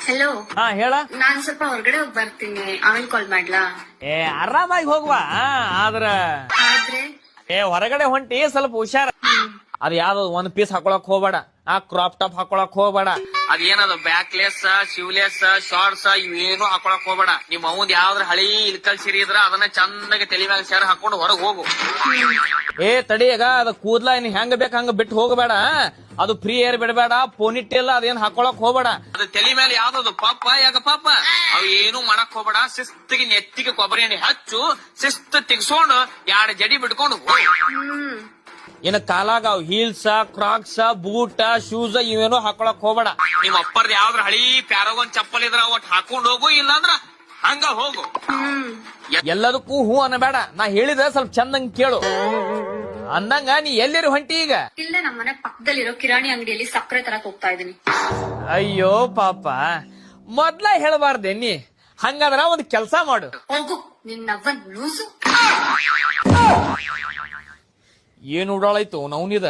Hello, ಹಾ ಹೇಳ. ನಾನ್ ಸ್ವಲ್ಪ ಹೊರಗಡೆ ಹೋಗಿ ಬರ್ತೀನಿ, ಆಮೇಲೆ ಕಾಲ್ ಮಾಡ್ಲಾ? ಆರಾಮಾಗಿ ಹೋಗ್ವಾ. ಆದ್ರ ಆದ್ರೆ ಹೊರಗಡೆ ಹೊಂಟಿ ಸ್ವಲ್ಪ ಹುಷಾರ. ಅದ್ ಯಾವ್ದು ಒಂದ್ ಪೀಸ್ ಹಾಕೊಳಕ್ ಹೋಗ್ಬೇಡ, ಆ ಕ್ರಾಪ್ ಟಾಪ್ ಹಾಕೊಳಕ್ ಹೋಗ್ಬೇಡ. ಅದೇನದು ಬ್ಯಾಕ್ಲೆಸ್, ಶಿವ್ಲೆಸ್, ಶಾರ್ಟ್ಸ್ ಇವೇನು ಹಾಕೊಳಕ್ ಹೋಗ್ಬೇಡ. ನಿಮ್ ಅವಂದ್ ಯಾವ್ದ್ರ ಹಳಿ ಇಲ್ಕಲ್ ಸಿರಿ ಇದ್ರ ಅದನ್ನ ಚಂದಾಗಿ ತಲೆ ಮ್ಯಾಗ ಸೇರ್ ಹಾಕೊಂಡು ಹೊರಗ್ ಹೋಗು. ತಡಿಯಾಗ ಅದ ಕೂದ್ಲ ಇನ್ ಹೆಂಗ ಬೇಕ ಹಂಗ ಬಿಟ್ಟು ಹೋಗಬೇಡ. ಅದು ಫ್ರೀ ಏರ್ ಬಿಡಬೇಡ, ಪೋನಿಟೇಲ್ ಅದೇನ್ ಹಾಕೊಳಕ್ ಹೋಗ್ಬೇಡ. ಅದು ತಲೆ ಮೇಲೆ ಯಾವ್ದದು ಪಾಪ ಯಾಕ ಪಾಪ ಅವ್ ಏನು ಮಾಡಕ್ ಹೋಗ್ಬೇಡ. ಶಿಸ್ತಿಗೆ ನೆತ್ತಿಗೆ ಕೊಬ್ಬರಿ ಎಣ್ಣೆ ಹಚ್ಚು, ಶಿಸ್ತು ತೆಗ್ಸ್ಕೊಂಡು 2 ಜಡಿ ಬಿಟ್ಕೊಂಡು ಇನ್ನ ಕಾಲಾಗ ಅವ್ ಹೀಲ್ಸ್, ಕ್ರಾಕ್ಸ್, ಬೂಟ್, ಶೂಸ್ ಇವೇನು ಹಾಕೊಳಕ್ ಹೋಗ್ಬೇಡ. ನಿಮ್ ಅಪ್ಪರ್ದ ಯಾವ್ದ್ರ ಹಳಿ ಪ್ಯಾರಗೋನ್ ಚಪ್ಪಲ್ ಇದ್ರ ಒಟ್ ಹಾಕೊಂಡ್ ಹೋಗು, ಇಲ್ಲಾಂದ್ರ ಹಂಗ ಹೋಗು. ಎಲ್ಲದಕ್ಕೂ ಹೂ ಅನ್ನಬೇಡ. ನಾ ಹೇಳಿದ ಸ್ವಲ್ಪ ಚಂದಂಗ್ ಕೇಳು. ಅಂದಂಗ ನೀ ಎಲ್ಲಿರು ಹೊಂಟಿ ಈಗ? ಇಲ್ಲ, ನಮ್ಮನೆ ಪಕ್ಕದಲ್ಲಿರೋ ಕಿರಾಣಿ ಅಂಗಡಿಯಲ್ಲಿ ಸಕ್ಕರೆ ತರಕ್ ಹೋಗ್ತಾ ಇದೀನಿ. ಅಯ್ಯೋ ಪಾಪ, ಮೊದ್ಲ ಹೇಳಬಾರ್ದೆ ನೀ. ಹಂಗಾದ್ರ ಒಂದ್ ಕೆಲ್ಸ ಮಾಡು. ಹೋಗು, ನಿನ್ನವ್ವನ್ ಲೂಸು. ಏನ್ ಉಡಾಳಾಯ್ತು ನವ್ನಿದ.